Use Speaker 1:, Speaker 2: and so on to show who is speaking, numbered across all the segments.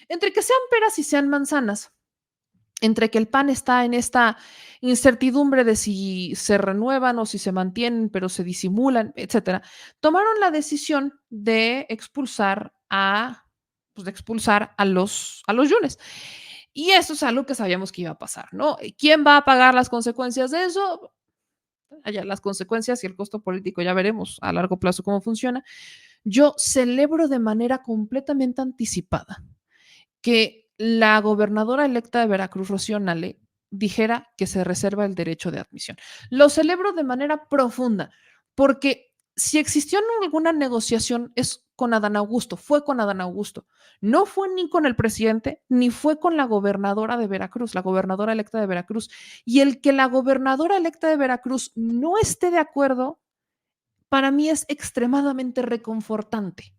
Speaker 1: Entre que sean peras y sean manzanas, entre que el PAN está en esta incertidumbre de si se renuevan o si se mantienen, pero se disimulan, etcétera, tomaron la decisión de expulsar a los Yunes. Y eso es algo que sabíamos que iba a pasar, ¿no? ¿Quién va a pagar las consecuencias de eso? Allá las consecuencias y el costo político, ya veremos a largo plazo cómo funciona. Yo celebro de manera completamente anticipada que la gobernadora electa de Veracruz, Rocío Nale, dijera que se reserva el derecho de admisión. Lo celebro de manera profunda, porque si existió alguna negociación es con Adán Augusto, fue con Adán Augusto. No fue ni con el presidente, ni fue con la gobernadora de Veracruz, la gobernadora electa de Veracruz. Y el que la gobernadora electa de Veracruz no esté de acuerdo, para mí es extremadamente reconfortante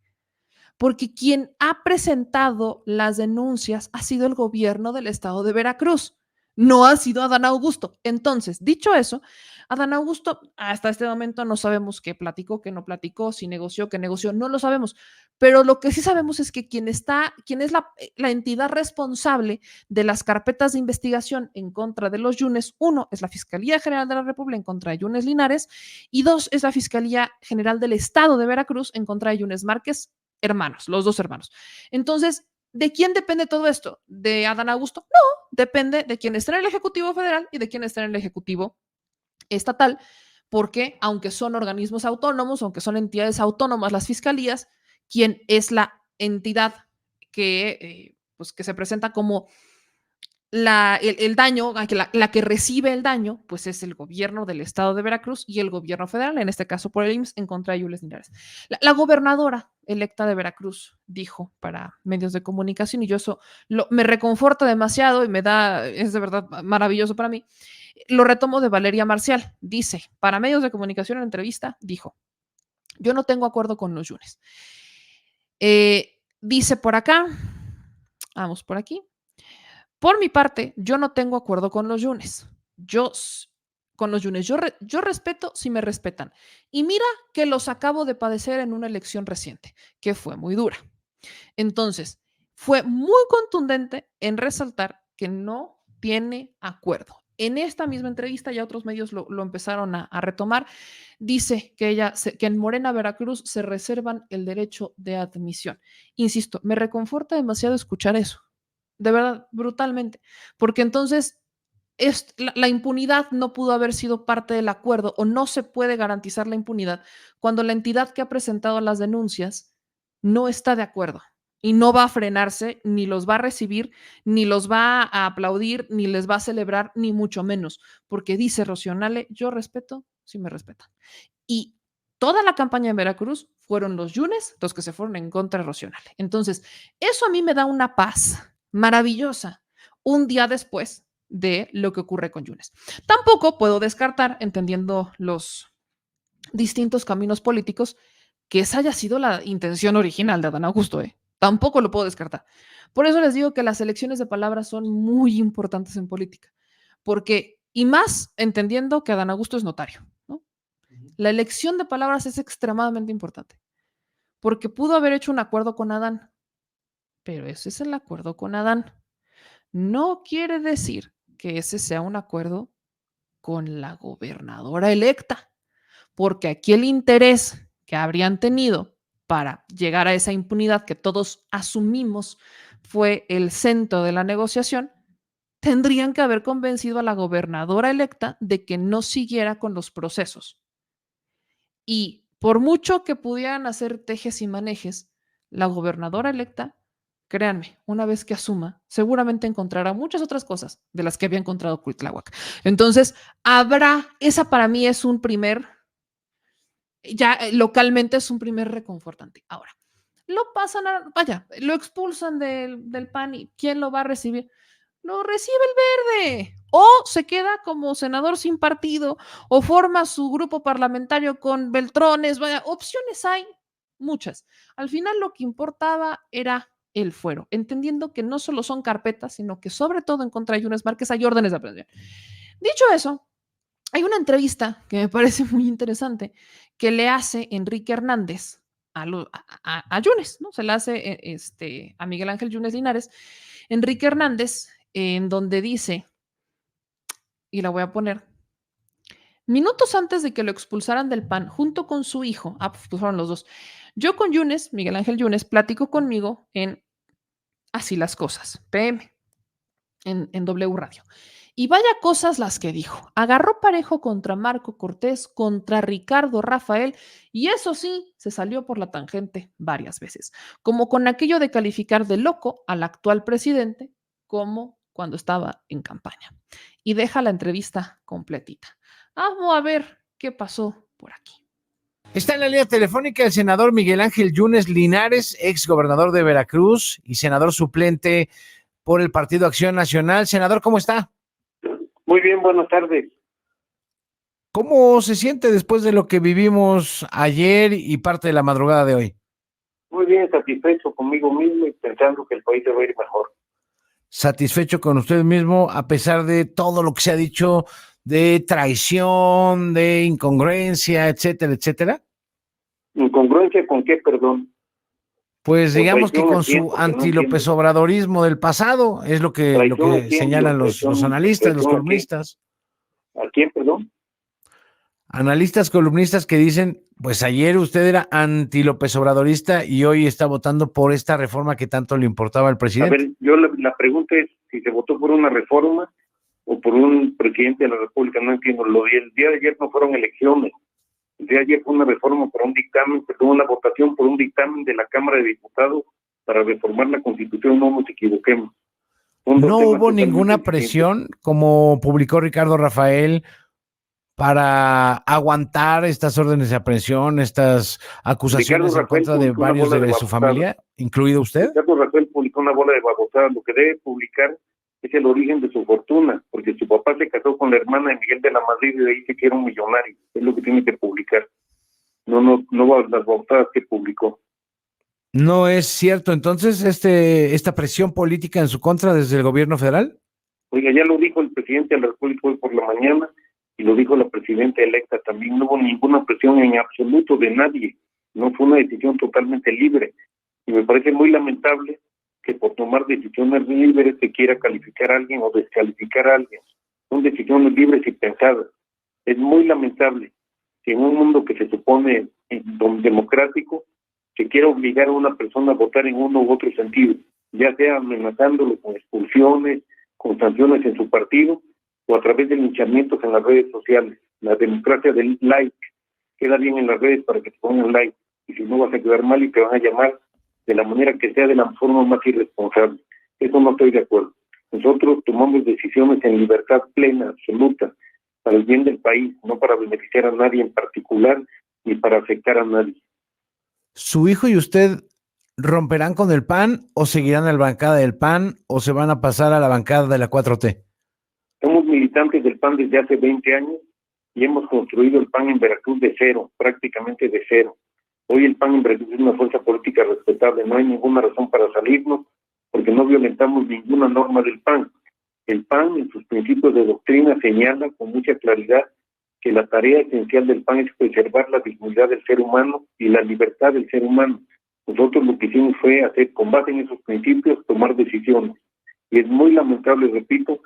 Speaker 1: porque quien ha presentado las denuncias ha sido el gobierno del estado de Veracruz, no ha sido Adán Augusto. Entonces, dicho eso, Adán Augusto hasta este momento no sabemos qué platicó, qué no platicó, si negoció, qué negoció, no lo sabemos. Pero lo que sí sabemos es que quien es la entidad responsable de las carpetas de investigación en contra de los Yunes, uno es la Fiscalía General de la República en contra de Yunes Linares y dos es la Fiscalía General del Estado de Veracruz en contra de Yunes Márquez, hermanos, los dos hermanos. Entonces, ¿de quién depende todo esto? ¿De Adán Augusto? No, depende de quién está en el Ejecutivo Federal y de quién está en el Ejecutivo Estatal, porque aunque son organismos autónomos, aunque son entidades autónomas las fiscalías, quien es la entidad que se presenta como el daño, la que recibe el daño, pues es el gobierno del estado de Veracruz y el gobierno federal, en este caso por el IMSS, en contra de Yules Linares. La gobernadora electa de Veracruz dijo para medios de comunicación, y yo eso me reconforta demasiado y es de verdad maravilloso para mí, lo retomo de Valeria Marcial, dice, para medios de comunicación en entrevista, dijo, yo no tengo acuerdo con los Yunes. Dice por acá, vamos por aquí, por mi parte, yo no tengo acuerdo con los Yunes. Con los Yunes, yo respeto si me respetan. Y mira que los acabo de padecer en una elección reciente, que fue muy dura. Entonces, fue muy contundente en resaltar que no tiene acuerdo. En esta misma entrevista, ya otros medios lo empezaron a retomar, dice que en Morena, Veracruz, se reservan el derecho de admisión. Insisto, me reconforta demasiado escuchar eso, de verdad, brutalmente, porque entonces la impunidad no pudo haber sido parte del acuerdo o no se puede garantizar la impunidad cuando la entidad que ha presentado las denuncias no está de acuerdo y no va a frenarse, ni los va a recibir, ni los va a aplaudir, ni les va a celebrar, ni mucho menos, porque dice Rocío Nale, yo respeto si me respetan. Y toda la campaña en Veracruz fueron los Yunes los que se fueron en contra de Rocío Nale. Entonces, eso a mí me da una paz maravillosa un día después de lo que ocurre con Yunes. Tampoco puedo descartar, entendiendo los distintos caminos políticos, que esa haya sido la intención original de Adán Augusto. Tampoco lo puedo descartar. Por eso les digo que las elecciones de palabras son muy importantes en política, porque, y más entendiendo que Adán Augusto es notario, ¿no? La elección de palabras es extremadamente importante, porque pudo haber hecho un acuerdo con Adán, pero ese es el acuerdo con Adán. No quiere decir que ese sea un acuerdo con la gobernadora electa, porque aquí el interés que habrían tenido para llegar a esa impunidad que todos asumimos fue el centro de la negociación, tendrían que haber convencido a la gobernadora electa de que no siguiera con los procesos. Y por mucho que pudieran hacer tejes y manejes, la gobernadora electa, créanme, una vez que asuma, seguramente encontrará muchas otras cosas de las que había encontrado Cuitláhuac. Entonces, esa para mí es un primer, ya localmente es un primer reconfortante. Ahora, lo expulsan del PAN y ¿quién lo va a recibir? Lo recibe el verde. O se queda como senador sin partido, o forma su grupo parlamentario con Beltrones. Vaya, opciones hay muchas. Al final lo que importaba era el fuero, entendiendo que no solo son carpetas, sino que sobre todo en contra de Yunes Márquez hay órdenes de aprehensión. Dicho eso, hay una entrevista que me parece muy interesante que le hace Enrique Hernández a Yunes, ¿no? Se la hace a Miguel Ángel Yunes Linares, Enrique Hernández, en donde dice, y la voy a poner, minutos antes de que lo expulsaran del PAN, junto con su hijo, pues fueron los dos, yo con Yunes, Miguel Ángel Yunes, platicó conmigo en Así las cosas, PM, en W Radio. Y vaya cosas las que dijo. Agarró parejo contra Marco Cortés, contra Ricardo Rafael, y eso sí, se salió por la tangente varias veces, como con aquello de calificar de loco al actual presidente, como cuando estaba en campaña. Y deja la entrevista completita. Vamos a ver qué pasó por aquí.
Speaker 2: Está en la línea telefónica el senador Miguel Ángel Yunes Linares, ex gobernador de Veracruz y senador suplente por el Partido Acción Nacional. Senador, ¿cómo está?
Speaker 3: Muy bien, buenas tardes.
Speaker 2: ¿Cómo se siente después de lo que vivimos ayer y parte de la madrugada de hoy?
Speaker 3: Muy bien, satisfecho conmigo mismo y pensando que el país debe ir mejor.
Speaker 2: Satisfecho con usted mismo a pesar de todo lo que se ha dicho de traición, de incongruencia, etcétera, etcétera.
Speaker 3: ¿Incongruencia con qué, perdón?
Speaker 2: Pues digamos que con su
Speaker 3: no
Speaker 2: anti-López Obradorismo del pasado, es lo que señalan los analistas, los columnistas.
Speaker 3: ¿A quién, perdón?
Speaker 2: Analistas, columnistas que dicen, pues ayer usted era anti-López Obradorista y hoy está votando por esta reforma que tanto le importaba al presidente.
Speaker 3: A ver, yo la pregunta es si se votó por una reforma o por un presidente de la República, no entiendo. El día de ayer no fueron elecciones. El día de ayer fue una reforma por un dictamen, se tuvo una votación por un dictamen de la Cámara de Diputados para reformar la Constitución, no nos equivoquemos.
Speaker 2: No hubo ninguna presión, como publicó Ricardo Rafael, para aguantar estas órdenes de aprehensión, estas acusaciones en contra de varios de su familia, incluido usted.
Speaker 3: Ricardo Rafael publicó una bola de babosadas. Lo que debe publicar es el origen de su fortuna, porque su papá se casó con la hermana de Miguel de la Madrid y de ahí se quiere un millonario. Es lo que tiene que publicar. No las babosadas que publicó.
Speaker 2: ¿No es cierto entonces esta presión política en su contra desde el gobierno federal?
Speaker 3: Oiga, ya lo dijo el presidente de la República hoy por la mañana y lo dijo la presidenta electa también. No hubo ninguna presión en absoluto de nadie. No fue una decisión totalmente libre. Y me parece muy lamentable que por tomar decisiones libres se quiera calificar a alguien o descalificar a alguien. Son decisiones libres y pensadas. Es muy lamentable que en un mundo que se supone democrático se quiera obligar a una persona a votar en uno u otro sentido, ya sea amenazándolo con expulsiones, con sanciones en su partido o a través de linchamientos en las redes sociales. La democracia del like queda bien en las redes para que te pongan like, y si no vas a quedar mal y te van a llamar de la manera que sea, de la forma más irresponsable. Eso no estoy de acuerdo. Nosotros tomamos decisiones en libertad plena, absoluta, para el bien del país, no para beneficiar a nadie en particular ni para afectar a nadie.
Speaker 2: ¿Su hijo y usted romperán con el PAN o seguirán en la bancada del PAN o se van a pasar a la bancada de la 4T?
Speaker 3: Somos militantes del PAN desde hace 20 años y hemos construido el PAN en Veracruz de cero, prácticamente de cero. Hoy el PAN en Veracruz es una fuerza política respetable, no hay ninguna razón para salirnos porque no violentamos ninguna norma del PAN. El PAN en sus principios de doctrina señala con mucha claridad que la tarea esencial del PAN es preservar la dignidad del ser humano y la libertad del ser humano. Nosotros lo que hicimos fue hacer, con base en esos principios, tomar decisiones. Y es muy lamentable, repito,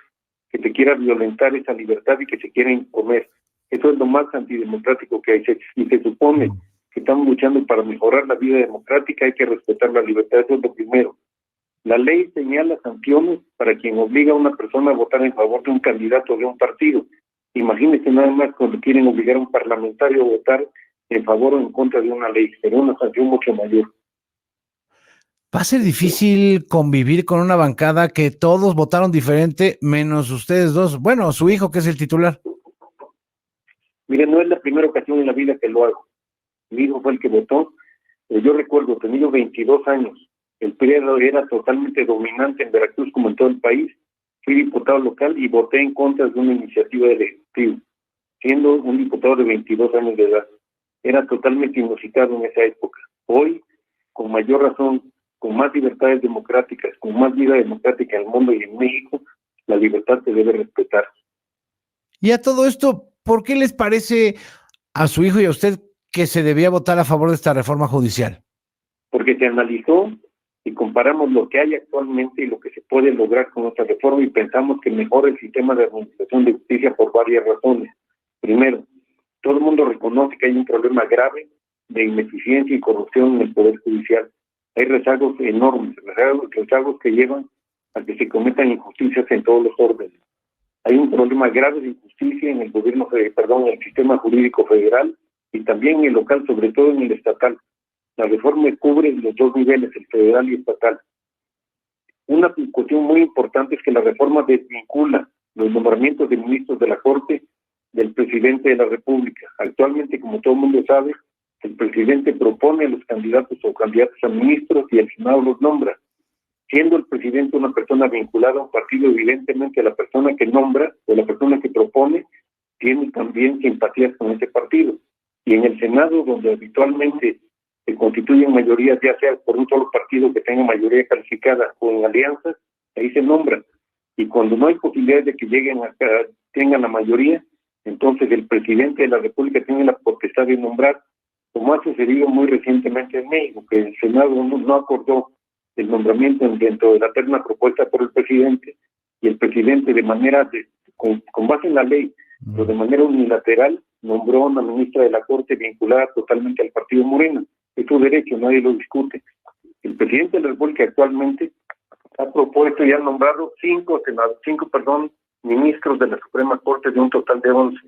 Speaker 3: que se quiera violentar esa libertad y que se quiera imponer. Eso es lo más antidemocrático que hay. Y se supone que estamos luchando para mejorar la vida democrática, hay que respetar la libertad, eso es lo primero. La ley señala sanciones para quien obliga a una persona a votar en favor de un candidato de un partido. Imagínense nada más cuando quieren obligar a un parlamentario a votar en favor o en contra de una ley, sería una sanción mucho mayor.
Speaker 2: Va a ser difícil convivir con una bancada que todos votaron diferente, menos ustedes dos. Bueno, su hijo, que es el titular.
Speaker 3: Mire, no es la primera ocasión en la vida que lo hago. Mi hijo fue el que votó. Yo recuerdo, tenía 22 años. El PRI era totalmente dominante en Veracruz como en todo el país. Fui diputado local y voté en contra de una iniciativa del Ejecutivo, siendo un diputado de 22 años de edad. Era totalmente inusitado en esa época. Hoy, con mayor razón, con más libertades democráticas, con más vida democrática en el mundo y en México, la libertad se debe respetar.
Speaker 2: Y a todo esto, ¿por qué les parece a su hijo y a usted que se debía votar a favor de esta reforma judicial?
Speaker 3: Porque se analizó y comparamos lo que hay actualmente y lo que se puede lograr con esta reforma y pensamos que mejora el sistema de administración de justicia por varias razones. Primero, todo el mundo reconoce que hay un problema grave de ineficiencia y corrupción en el Poder Judicial. Hay rezagos enormes, rezagos que llevan a que se cometan injusticias en todos los órdenes. Hay un problema grave de injusticia en el en el sistema jurídico federal y también en el local, sobre todo en el estatal. La reforma cubre los dos niveles, el federal y estatal. Una cuestión muy importante es que la reforma desvincula los nombramientos de ministros de la Corte del presidente de la República. Actualmente, como todo el mundo sabe, el presidente propone a los candidatos o candidatos a ministros y el Senado los nombra. Siendo el presidente una persona vinculada a un partido, evidentemente la persona que nombra o la persona que propone tiene también simpatías con ese partido. Y en el Senado, donde habitualmente se constituyen mayorías, ya sea por un solo partido que tenga mayoría calificada o en alianzas, ahí se nombra. Y cuando no hay posibilidades de que tengan la mayoría, entonces el presidente de la República tiene la potestad de nombrar, como ha sucedido muy recientemente en México, que el Senado no acordó el nombramiento dentro de la terna propuesta por el presidente, y el presidente de manera, con base en la ley, pero de manera unilateral, nombró a una ministra de la Corte vinculada totalmente al partido Morena. Es su derecho, nadie lo discute. El presidente de la República actualmente ha propuesto y ha nombrado cinco ministros de la Suprema Corte de un total de 11.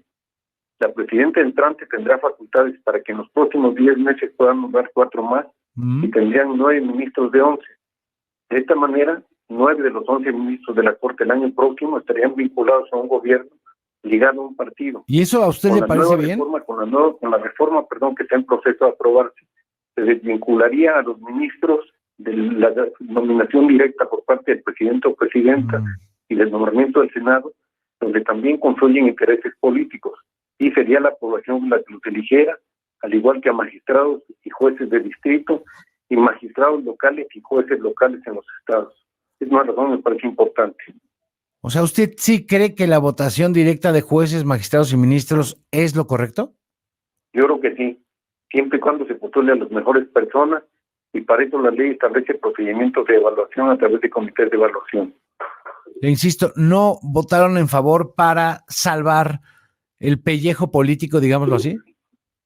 Speaker 3: La presidenta entrante tendrá facultades para que en los próximos 10 meses puedan nombrar 4 más y tendrían 9 ministros de 11. De esta manera, 9 de los 11 ministros de la Corte el año próximo estarían vinculados a un gobierno ligado a un partido.
Speaker 2: ¿Y eso a usted le parece bien?
Speaker 3: Con la reforma que está en proceso de aprobarse, se desvincularía a los ministros de la nominación directa por parte del presidente o presidenta y del nombramiento del Senado, donde también confluyen intereses políticos, y sería la población la que los eligiera, al igual que a magistrados y jueces de distrito y magistrados locales y jueces locales en los estados. Es una razón que me parece importante.
Speaker 2: O sea, ¿usted sí cree que la votación directa de jueces, magistrados y ministros es lo correcto?
Speaker 3: Yo creo que sí, siempre y cuando se postule a las mejores personas, y para eso la ley establece procedimientos de evaluación a través de comités de evaluación.
Speaker 2: Le insisto, no votaron en favor para salvar el pellejo político, digámoslo así.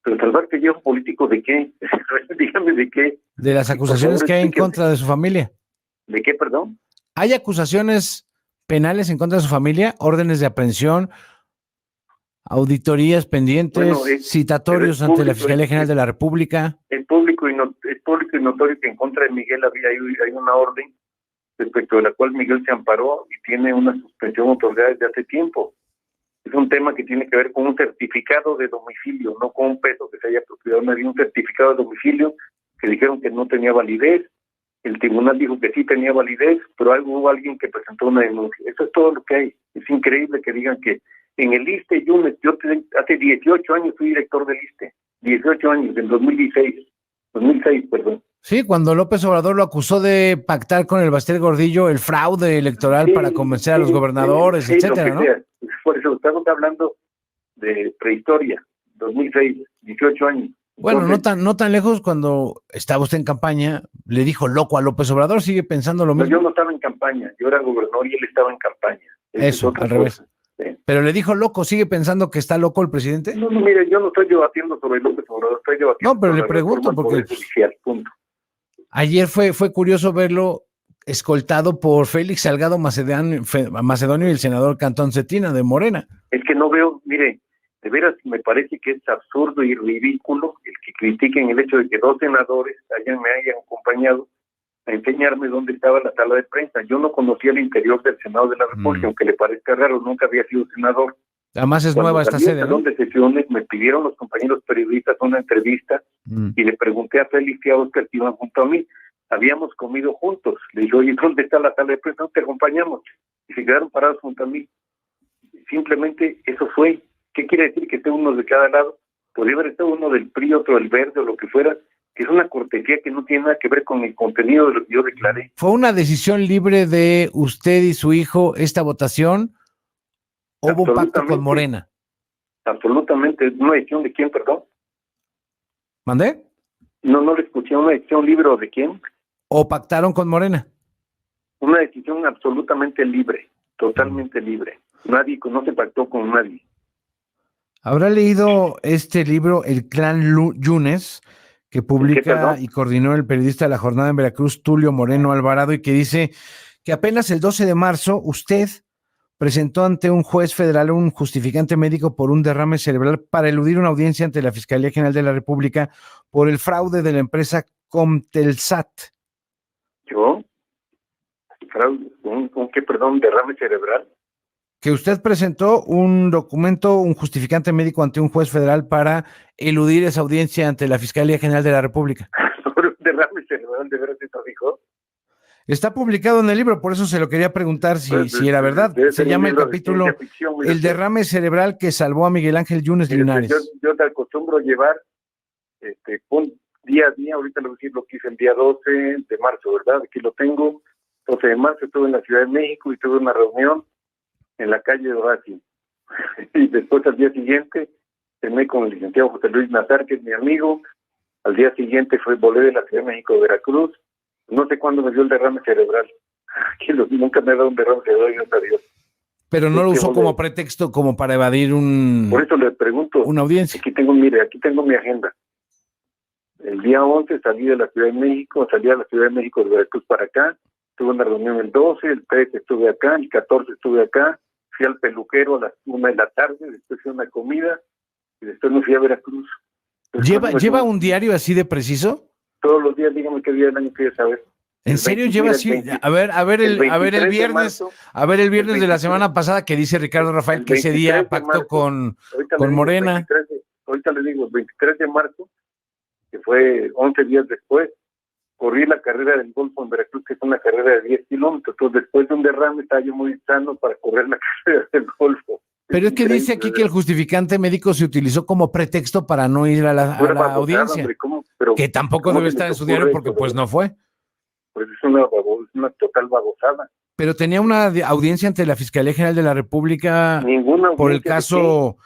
Speaker 3: ¿Pero salvar el pellejo político de qué? Dígame de qué.
Speaker 2: De las acusaciones que hay en contra de su familia.
Speaker 3: ¿De qué, perdón?
Speaker 2: ¿Hay acusaciones penales en contra de su familia? ¿Órdenes de aprehensión? ¿Auditorías pendientes? ¿Citatorios ante la Fiscalía General de la República?
Speaker 3: Es público y notorio que en contra de Miguel hay una orden respecto de la cual Miguel se amparó y tiene una suspensión otorgada desde hace tiempo. Es un tema que tiene que ver con un certificado de domicilio, no con un peso que se haya apropiado. No había un certificado de domicilio que dijeron que no tenía validez. El tribunal dijo que sí tenía validez, pero hubo alguien que presentó una denuncia. Eso es todo lo que hay. Es increíble que digan que en el ISSSTE, yo hace 18 años fui director del ISSSTE, 18 años, en 2006, perdón.
Speaker 2: Sí, cuando López Obrador lo acusó de pactar con el Bastier Gordillo el fraude electoral para convencer a los gobernadores, etcétera, ¿no?
Speaker 3: Por eso estamos hablando de prehistoria, 2006, 18 años.
Speaker 2: Bueno, no tan lejos, cuando estaba usted en campaña, le dijo loco a López Obrador, sigue pensando lo mismo.
Speaker 3: Yo no estaba en campaña, yo era gobernador y él estaba en campaña.
Speaker 2: Eso, al revés. Sí. Pero le dijo loco, ¿sigue pensando que está loco el presidente?
Speaker 3: No, mire, yo no estoy debatiendo sobre López Obrador, estoy debatiendo
Speaker 2: no, pero le pregunto porque
Speaker 3: judicial, punto.
Speaker 2: Ayer fue curioso verlo escoltado por Félix Salgado Macedonio y el senador Cantón Cetina de Morena.
Speaker 3: Es que no veo, mire, de veras me parece que es absurdo y ridículo el que critiquen el hecho de que 2 senadores me hayan acompañado a enseñarme dónde estaba la sala de prensa. Yo no conocía el interior del Senado de la República, aunque le parezca raro, nunca había sido senador.
Speaker 2: Además es nueva esta sede, ¿no?
Speaker 3: De sesiones me pidieron los compañeros periodistas una entrevista y le pregunté a Félix y a Oscar que iban junto a mí. Habíamos comido juntos. Le dije, oye, ¿dónde está la sala de prensa? No, te acompañamos. Y se quedaron parados junto a mí. Simplemente eso fue. ¿Qué quiere decir que esté uno de cada lado? Podría haber estado uno del PRI, otro del Verde o lo que fuera, que es una cortesía que no tiene nada que ver con el contenido de lo que yo declaré.
Speaker 2: ¿Fue una decisión libre de usted y su hijo esta votación? ¿Hubo un pacto con Morena?
Speaker 3: Absolutamente. ¿Una decisión de quién, perdón?
Speaker 2: ¿Mandé?
Speaker 3: No le escuché. ¿Una decisión libre o de quién?
Speaker 2: ¿O pactaron con Morena?
Speaker 3: Una decisión absolutamente libre, totalmente libre. No se pactó con nadie.
Speaker 2: ¿Habrá leído este libro, El Clan Yunes, que publica y coordinó el periodista de La Jornada en Veracruz, Tulio Moreno Alvarado, y que dice que apenas el 12 de marzo usted presentó ante un juez federal un justificante médico por un derrame cerebral para eludir una audiencia ante la Fiscalía General de la República por el fraude de la empresa Comtelsat?
Speaker 3: ¿Yo? ¿Fraude? ¿Con qué, perdón, derrame cerebral?
Speaker 2: Que usted presentó un documento, un justificante médico ante un juez federal para eludir esa audiencia ante la Fiscalía General de la República.
Speaker 3: ¿Sobre un derrame cerebral de veras eso dijo?
Speaker 2: Está publicado en el libro, por eso se lo quería preguntar si era verdad. Se llama el capítulo El derrame cerebral que salvó a Miguel Ángel Yunes Linares.
Speaker 3: Yo te acostumbro llevar día a día, ahorita le voy a decir lo que hice el día 12 de marzo, ¿verdad? Aquí lo tengo. 12 de marzo estuve en la Ciudad de México y tuve una reunión en la calle de Horacio. Y después al día siguiente cené con el licenciado José Luis Nazar, que es mi amigo. Al día siguiente volé de la Ciudad de México a Veracruz. No sé cuándo me dio el derrame cerebral. Nunca me ha dado un derrame cerebral, gracias a Dios.
Speaker 2: Pero no lo usó como pretexto, como para evadir
Speaker 3: Por eso le pregunto.
Speaker 2: Una audiencia.
Speaker 3: Aquí tengo mi agenda. El día 11 salí de la Ciudad de México, salí a la Ciudad de México de Veracruz para acá. Tuve una reunión el 12, el 13 estuve acá, el 14 estuve acá. Fui al peluquero a las 1 de la tarde, después fui a una comida y después me fui a Veracruz.
Speaker 2: ¿Lleva un diario así de preciso?
Speaker 3: Todos los días, dígame qué día del año quiere saber.
Speaker 2: ¿En serio lleva así? A ver el viernes, el viernes de la semana pasada que dice Ricardo Rafael que ese día pactó con Morena.
Speaker 3: Ahorita le digo, el 23 de marzo, que fue 11 días después, corrí la carrera del Golfo en Veracruz, que es una carrera de 10 kilómetros. Entonces, después de un derrame, estaba yo muy sano para correr la carrera del Golfo.
Speaker 2: Pero es que dice aquí que el justificante médico se utilizó como pretexto para no ir a la audiencia. Hombre, que tampoco debe estar en su diario porque pues no fue.
Speaker 3: Pues es una total babosada.
Speaker 2: Pero tenía una audiencia ante la Fiscalía General de la República por el caso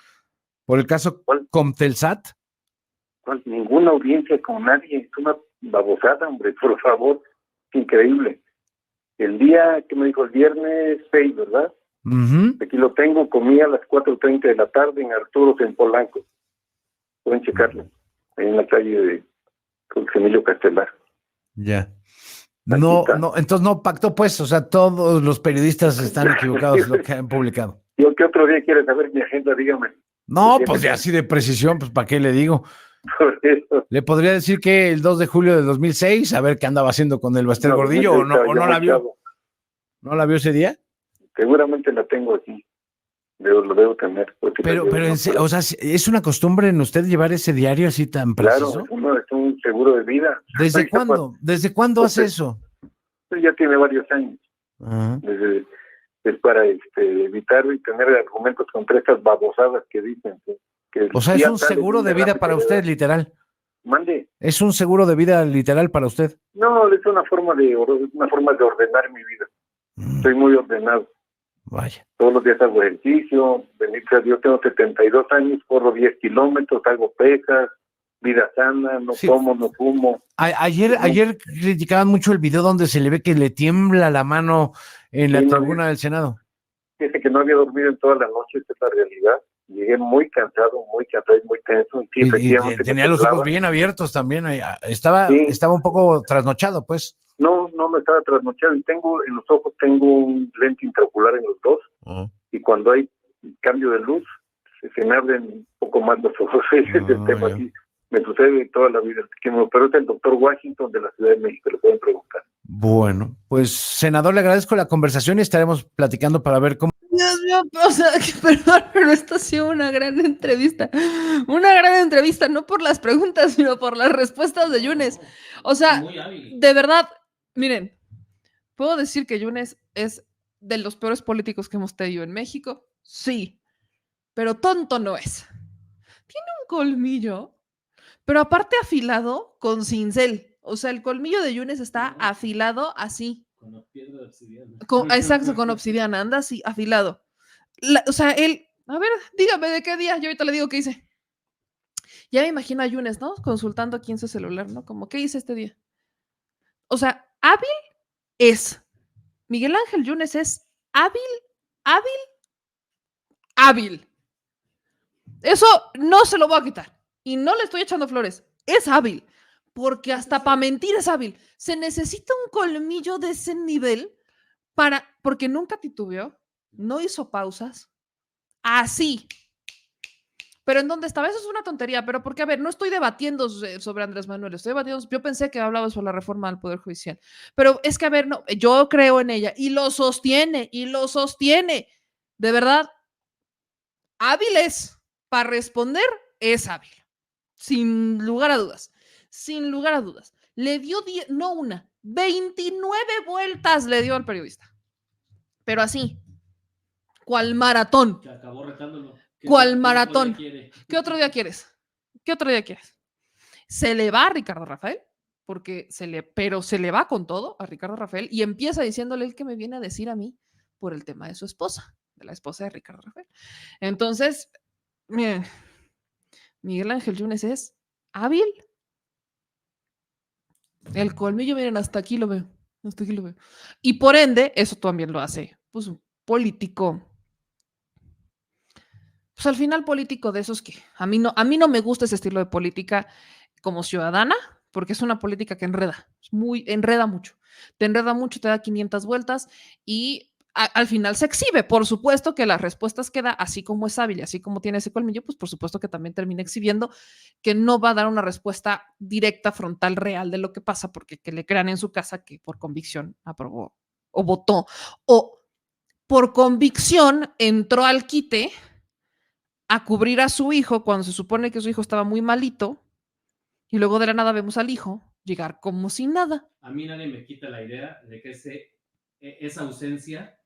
Speaker 2: Comtelsat.
Speaker 3: Ninguna audiencia con nadie. Es una babosada, hombre, por favor. Es increíble. El día que me dijo, el viernes 6, ¿verdad?
Speaker 2: Uh-huh.
Speaker 3: Aquí lo tengo, comí a las 4:30 de la tarde en Arturos, en Polanco. Pueden checarlo. Ahí en la calle de Emilio Castelar.
Speaker 2: Ya. No, entonces no pactó, pues, o sea, todos los periodistas están equivocados en lo que han publicado.
Speaker 3: ¿Y qué otro día quieres saber mi agenda? Dígame.
Speaker 2: No, pues ya así de precisión, pues, ¿para qué le digo?
Speaker 3: Por eso.
Speaker 2: Le podría decir que el 2 de julio de 2006, a ver qué andaba haciendo con el Baster Gordillo, o no la vio. ¿No la vio ese día?
Speaker 3: Seguramente la tengo aquí. Lo debo tener.
Speaker 2: Pero o sea, ¿es una costumbre en usted llevar ese diario así tan preciso?
Speaker 3: Claro, es un seguro de vida.
Speaker 2: ¿Desde cuándo? ¿Desde cuándo hace eso?
Speaker 3: Ya tiene varios años.
Speaker 2: Uh-huh.
Speaker 3: Es para evitar y tener argumentos contra estas babosadas que dicen.
Speaker 2: O sea, es un seguro de vida para usted, literal.
Speaker 3: Mande.
Speaker 2: ¿Es un seguro de vida literal para usted?
Speaker 3: No, es una forma de ordenar mi vida. Soy muy ordenado.
Speaker 2: Vaya.
Speaker 3: Todos los días hago ejercicio, bendito sea Dios, tengo 72 años, corro 10 kilómetros, hago pesas, vida sana, no tomo, no fumo.
Speaker 2: Ayer criticaban mucho el video donde se le ve que le tiembla la mano en la tribuna del Senado.
Speaker 3: Dice que no había dormido en toda la noche, esa es la realidad. Llegué muy cansado y muy tenso. Sí,
Speaker 2: y tenía los ojos bien abiertos también. Estaba un poco trasnochado, pues.
Speaker 3: No estaba trasnochado. Y en los ojos tengo un lente intraocular en los dos.
Speaker 2: Uh-huh.
Speaker 3: Y cuando hay cambio de luz, se me abren un poco más los ojos. Ese es el tema aquí. Me sucede toda la vida. Pero es el doctor Washington de la Ciudad de México, le pueden preguntar.
Speaker 2: Bueno, pues, senador, le agradezco la conversación y estaremos platicando para ver cómo.
Speaker 1: Dios mío, o sea, perdón, pero esto ha sido una gran entrevista. Una gran entrevista, no por las preguntas, sino por las respuestas de Yunes. O sea, de verdad, miren, ¿puedo decir que Yunes es de los peores políticos que hemos tenido en México? Sí, pero tonto no es. Tiene un colmillo, pero aparte afilado con cincel. O sea, el colmillo de Yunes está afilado así.
Speaker 4: Con la piedra de obsidiana.
Speaker 1: Exacto, con obsidiana, anda así, afilado. O sea, él, a ver, dígame de qué día, yo ahorita le digo qué hice. Ya me imagino a Yunes, ¿no? Consultando aquí en su celular, ¿no? Como, ¿qué hice este día? O sea, hábil es. Miguel Ángel Yunes es hábil, hábil, hábil. Eso no se lo voy a quitar. Y no le estoy echando flores. Es hábil. Porque hasta para mentir es hábil. Se necesita un colmillo de ese nivel porque nunca titubeó, no hizo pausas. Así. Pero ¿en dónde estaba? Eso es una tontería, pero porque, a ver, no estoy debatiendo sobre Andrés Manuel, estoy debatiendo, yo pensé que hablaba sobre la reforma al Poder Judicial, pero es que, a ver, no, yo creo en ella y lo sostiene, de verdad, hábil es, para responder, es hábil, sin lugar a dudas, le dio, no una, 29 vueltas le dio al periodista, pero así, cual maratón.
Speaker 4: Que acabó retándolo.
Speaker 1: ¿Cuál maratón? ¿Qué otro día quieres? ¿Qué otro día quieres? Se le va a Ricardo Rafael, pero se le va con todo a Ricardo Rafael y empieza diciéndole el que me viene a decir a mí por el tema de su esposa, de la esposa de Ricardo Rafael. Entonces, miren, Miguel Ángel Yunes es hábil. El colmillo, miren, hasta aquí lo veo. Hasta aquí lo veo. Y por ende, eso también lo hace, pues, un político. Pues al final político de esos que a mí no me gusta ese estilo de política como ciudadana, porque es una política que enreda mucho. Te enreda mucho, te da 500 vueltas y al final se exhibe. Por supuesto que las respuestas que da, así como es hábil y así como tiene ese colmillo, pues por supuesto que también termina exhibiendo que no va a dar una respuesta directa, frontal, real de lo que pasa, porque que le crean en su casa que por convicción aprobó o votó o por convicción entró al quite a cubrir a su hijo cuando se supone que su hijo estaba muy malito y luego de la nada vemos al hijo llegar como si nada.
Speaker 4: A mí nadie me quita la idea de que esa ausencia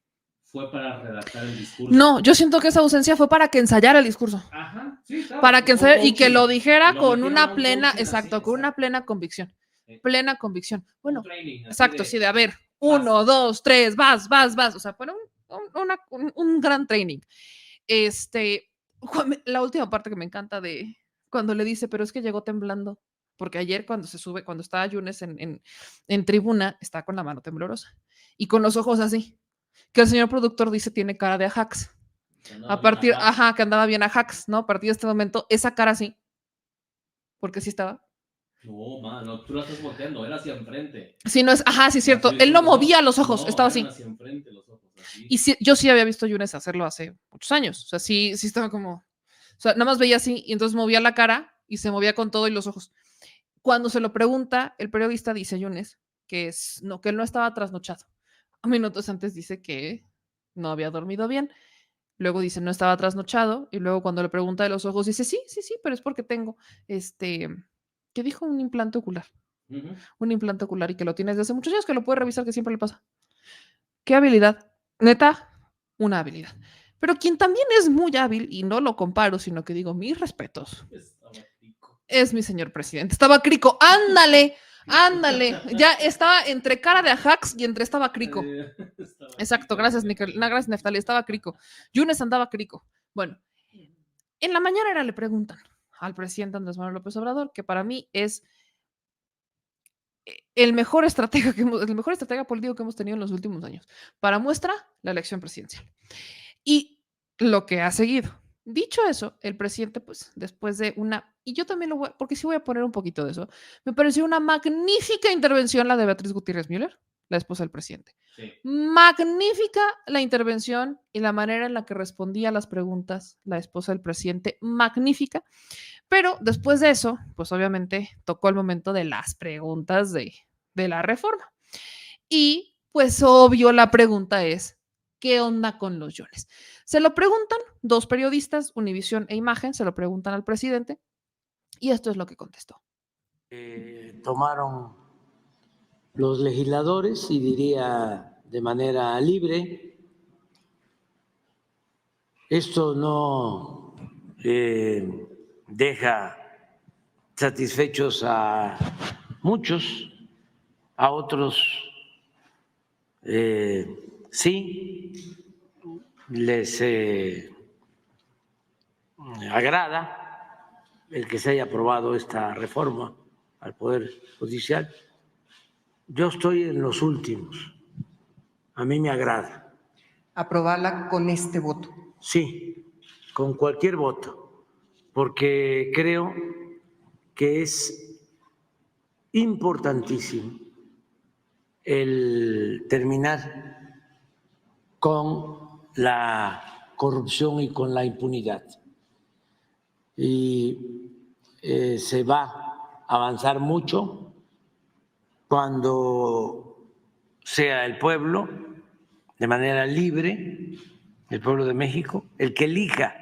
Speaker 4: fue para redactar el discurso.
Speaker 1: No, yo siento que esa ausencia fue para que ensayara el discurso.
Speaker 4: Ajá, sí, claro.
Speaker 1: Para que ensayara y que lo dijera con una plena,
Speaker 4: exacto,
Speaker 1: con una plena convicción. Plena convicción. Bueno,
Speaker 4: training,
Speaker 1: exacto, sí, de a ver, 1, 2, 3, vas. O sea, fue un gran training. La última parte que me encanta de cuando le dice, pero es que llegó temblando, porque ayer cuando estaba Yunes en tribuna, está con la mano temblorosa y con los ojos así, que el señor productor dice tiene cara de Ajax. Que andaba bien Ajax, ¿no? A partir de este momento, esa cara así, porque sí estaba.
Speaker 4: No, mano, tú la estás volteando, era hacia enfrente.
Speaker 1: Sí, no es, sí, es cierto. Él no movía los ojos, estaba así.
Speaker 4: Hacia enfrente los ojos, así.
Speaker 1: Y sí, yo sí había visto a Yunes hacerlo hace muchos años. O sea, sí estaba como. O sea, nada más veía así y entonces movía la cara y se movía con todo y los ojos. Cuando se lo pregunta, el periodista dice Yunes que él no estaba trasnochado. Minutos antes dice que no había dormido bien. Luego dice no estaba trasnochado y luego cuando le pregunta de los ojos dice sí, pero es porque tengo ¿qué dijo? Un implante ocular. Un implante ocular y que lo tiene desde hace muchos años, que lo puede revisar, que siempre le pasa. ¿Qué habilidad? Neta, una habilidad. Pero quien también es muy hábil, y no lo comparo, sino que digo mis respetos, es mi señor presidente. Estaba crico, ándale, ya estaba entre cara de Ajax y estaba crico. Exacto, gracias Neftali, estaba crico. Yunes andaba crico. Bueno, en la mañana le preguntan al presidente Andrés Manuel López Obrador, que para mí es el mejor estratega político que hemos tenido en los últimos años. Para muestra, la elección presidencial. Y lo que ha seguido. Dicho eso, el presidente, pues, después de y yo también porque sí voy a poner un poquito de eso, me pareció una magnífica intervención la de Beatriz Gutiérrez Müller, la esposa del presidente. Sí. Magnífica la intervención y la manera en la que respondía a las preguntas la esposa del presidente, magnífica. Pero después de eso, pues obviamente tocó el momento de las preguntas de la reforma. Y pues obvio la pregunta es, ¿qué onda con los Yunes? Se lo preguntan dos periodistas, Univisión e Imagen, se lo preguntan al presidente y esto es lo que contestó.
Speaker 5: Tomaron los legisladores, y diría de manera libre, esto no deja satisfechos a muchos, a otros sí les agrada el que se haya aprobado esta reforma al Poder Judicial. Yo estoy en los últimos. A mí me agrada.
Speaker 6: Aprobarla con este voto.
Speaker 5: Sí, con cualquier voto, porque creo que es importantísimo el terminar con la corrupción y con la impunidad. Y se va a avanzar mucho cuando sea el pueblo, de manera libre, el pueblo de México, el que elija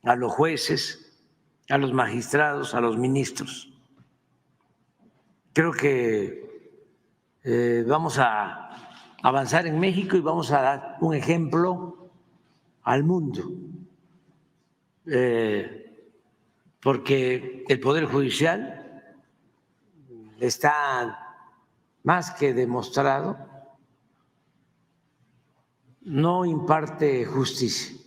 Speaker 5: a los jueces, a los magistrados, a los ministros. Creo que vamos a avanzar en México y vamos a dar un ejemplo al mundo, porque el Poder Judicial está más que demostrado, no imparte justicia.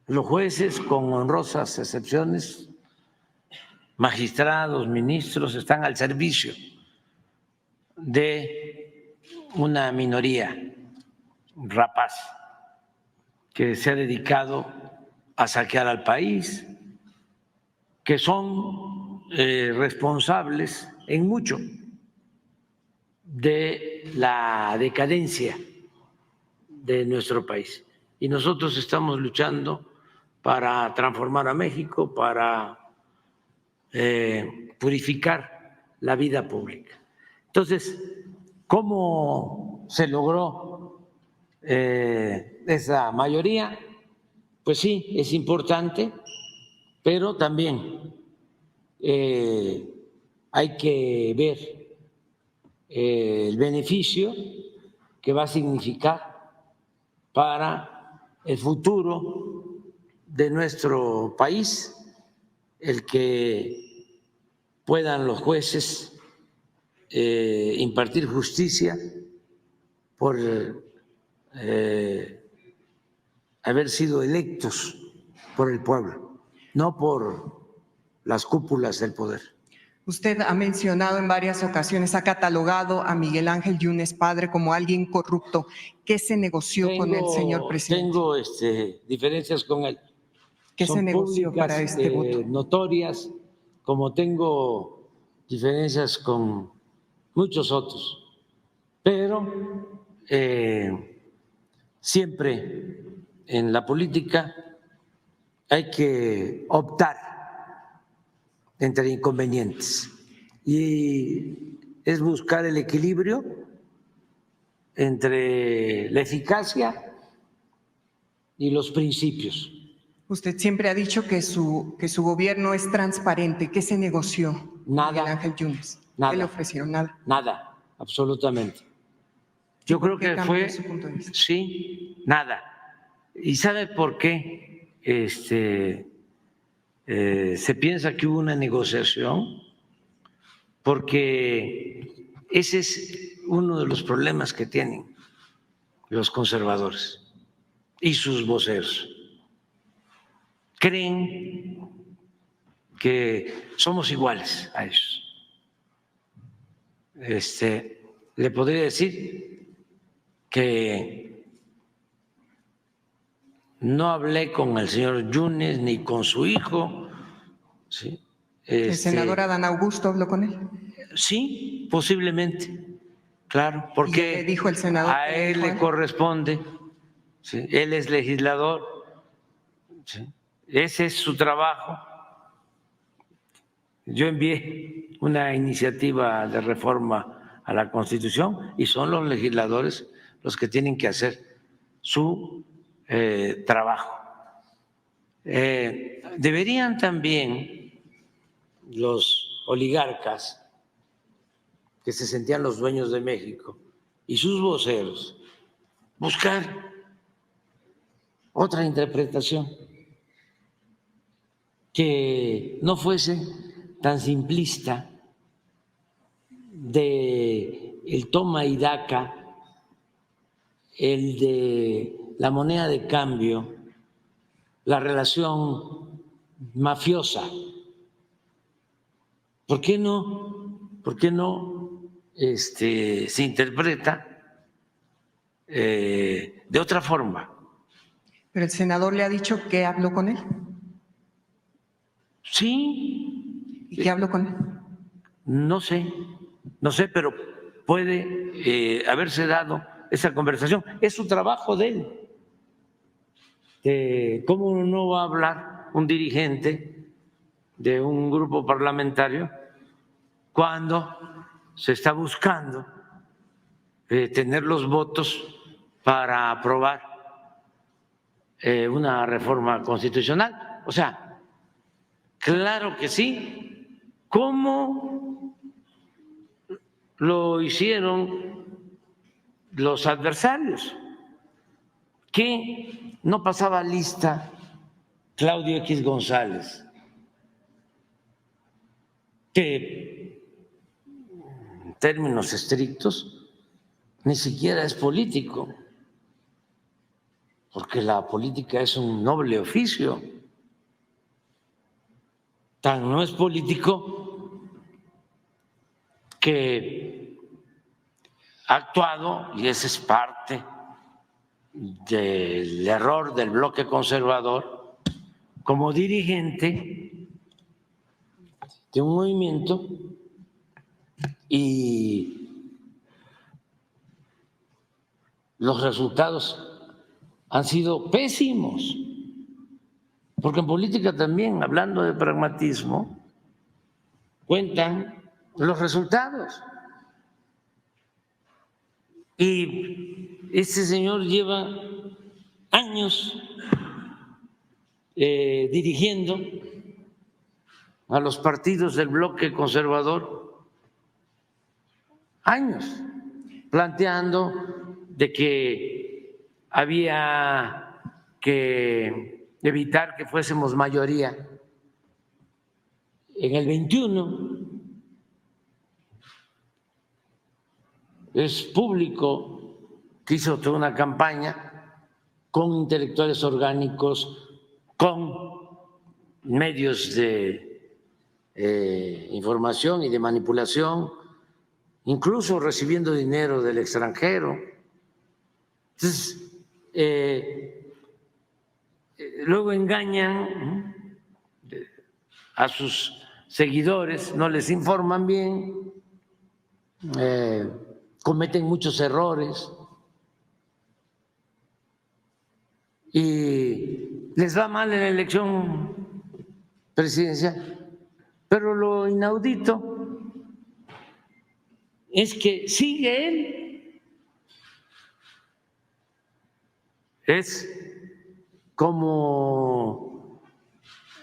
Speaker 5: Los jueces, con honrosas excepciones, magistrados, ministros, están al servicio de una minoría rapaz que se ha dedicado a saquear al país, que son responsables en mucho de la decadencia de nuestro país. Y nosotros estamos luchando para transformar a México, para purificar la vida pública. Entonces, ¿cómo se logró esa mayoría? Pues sí, es importante, pero también hay que ver el beneficio que va a significar para el futuro de nuestro país el que puedan los jueces impartir justicia por haber sido electos por el pueblo, no por las cúpulas del poder.
Speaker 6: Usted ha mencionado en varias ocasiones, ha catalogado a Miguel Ángel Yunes Padre como alguien corrupto. ¿Qué se negoció con el señor presidente?
Speaker 5: Tengo diferencias con él.
Speaker 6: ¿Qué se negoció para este voto?
Speaker 5: Notorias, como tengo diferencias con muchos otros, pero siempre en la política hay que optar entre inconvenientes y es buscar el equilibrio entre la eficacia y los principios.
Speaker 6: Usted siempre ha dicho que su gobierno es transparente. ¿Qué se negoció?
Speaker 5: Nada.
Speaker 6: Miguel Ángel Yunes.
Speaker 5: Nada.
Speaker 6: ¿Qué le ofrecieron? Nada.
Speaker 5: Nada, absolutamente. Yo creo que fue,
Speaker 6: su punto de vista?
Speaker 5: sí, nada. ¿Y sabe por qué se piensa que hubo una negociación? Porque ese es uno de los problemas que tienen los conservadores y sus voceros. Creen que somos iguales a ellos. Le podría decir que no hablé con el señor Yunes ni con su hijo. ¿Sí?
Speaker 6: ¿El senador Adán Augusto habló con él?
Speaker 5: Sí, posiblemente, claro, porque
Speaker 6: le dijo el senador
Speaker 5: a él le corresponde, ¿sí? Él es legislador, ¿sí? Ese es su trabajo. Yo envié una iniciativa de reforma a la Constitución y son los legisladores los que tienen que hacer su trabajo. Deberían también los oligarcas que se sentían los dueños de México y sus voceros buscar otra interpretación que no fuese tan simplista de el toma y daca, el de la moneda de cambio, la relación mafiosa ¿por qué no? ¿Por qué no se interpreta de otra forma?
Speaker 6: Pero el senador le ha dicho que habló con él.
Speaker 5: Sí.
Speaker 6: ¿Y qué habló con él?
Speaker 5: No sé, pero puede haberse dado esa conversación. Es su trabajo de él. ¿Cómo no va a hablar un dirigente de un grupo parlamentario cuando se está buscando tener los votos para aprobar una reforma constitucional? O sea, claro que sí. ¿Cómo lo hicieron los adversarios? ¿Qué no pasaba lista Claudio X González? Que en términos estrictos ni siquiera es político, porque la política es un noble oficio. Tan no es político que ha actuado, y ese es parte del error del bloque conservador, como dirigente de un movimiento, y los resultados han sido pésimos, porque en política también, hablando de pragmatismo, cuentan los resultados. Y este señor lleva años dirigiendo a los partidos del bloque conservador, años, planteando de que había que evitar que fuésemos mayoría en el 21. Es público que hizo toda una campaña con intelectuales orgánicos, con medios de información y de manipulación, incluso recibiendo dinero del extranjero. Entonces, luego engañan a sus seguidores, no les informan bien, cometen muchos errores y les va mal en la elección presidencial. Pero lo inaudito es que sigue él. Es como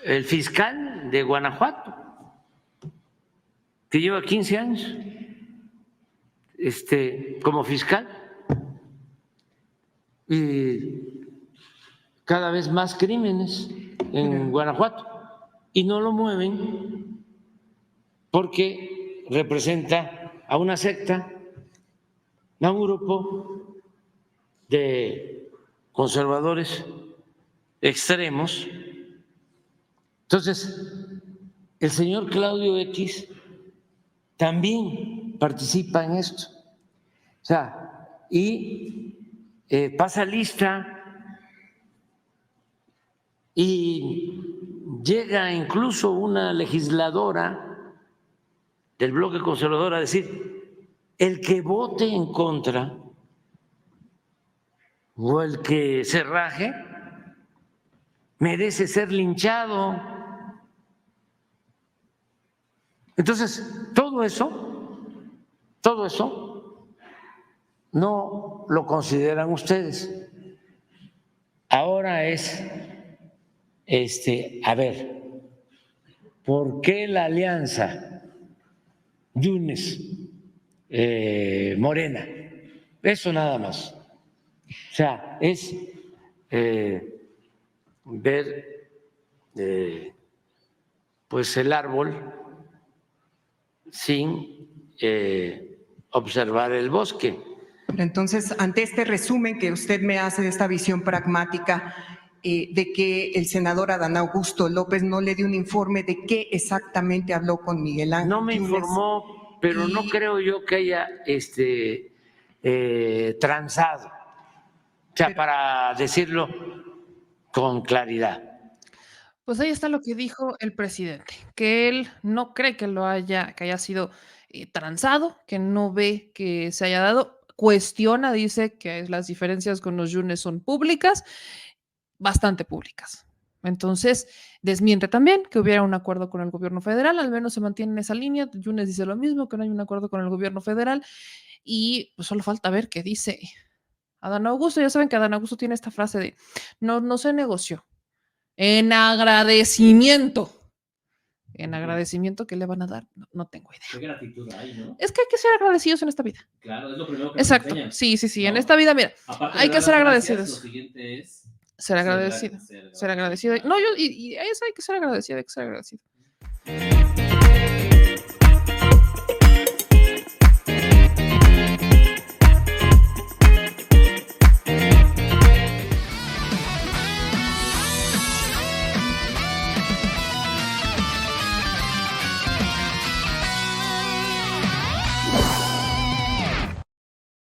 Speaker 5: el fiscal de Guanajuato, que lleva 15 años como fiscal, y cada vez más crímenes en Guanajuato, y no lo mueven porque representa a una secta, a un grupo de conservadores extremos. Entonces, el señor Claudio X también participa en esto. O sea, y pasa lista y llega incluso una legisladora del bloque conservador a decir: el que vote en contra o el que se raje merece ser linchado. Entonces, todo eso no lo consideran ustedes. Ahora es, a ver, ¿por qué la alianza Yunes-Morena? Eso nada más. O sea, es ver pues el árbol sin observar el bosque.
Speaker 6: Pero entonces, ante este resumen que usted me hace de esta visión pragmática, de que el senador Adán Augusto López no le dio un informe de qué exactamente habló con Miguel Ángel
Speaker 5: No me
Speaker 6: Yunes.
Speaker 5: informó, pero no creo yo que haya transado, o sea, para decirlo con claridad.
Speaker 1: Pues ahí está lo que dijo el presidente, que él no cree que que haya sido transado, que no ve que se haya dado, cuestiona, dice que las diferencias con los Yunes son públicas, bastante públicas. Entonces, desmiente también que hubiera un acuerdo con el gobierno federal, al menos se mantiene en esa línea. Yunes dice lo mismo, que no hay un acuerdo con el gobierno federal, y pues solo falta ver qué dice Adán Augusto. Ya saben que Adán Augusto tiene esta frase de no se negoció. En agradecimiento. En agradecimiento, ¿qué le van a dar? No tengo idea.
Speaker 4: Qué gratitud hay, ¿no?
Speaker 1: Es que hay que ser agradecidos en esta vida.
Speaker 4: Claro, es lo primero que
Speaker 1: Exacto.
Speaker 4: nos enseñan,
Speaker 1: Sí.
Speaker 4: ¿no?
Speaker 1: En esta vida, mira,
Speaker 4: Aparte
Speaker 1: hay
Speaker 4: de
Speaker 1: que
Speaker 4: dar
Speaker 1: ser
Speaker 4: las gracias,
Speaker 1: agradecidos.
Speaker 4: Lo siguiente es
Speaker 1: Ser agradecido. Ser agradecido. No, y eso hay que ser agradecido, hay que ser agradecido.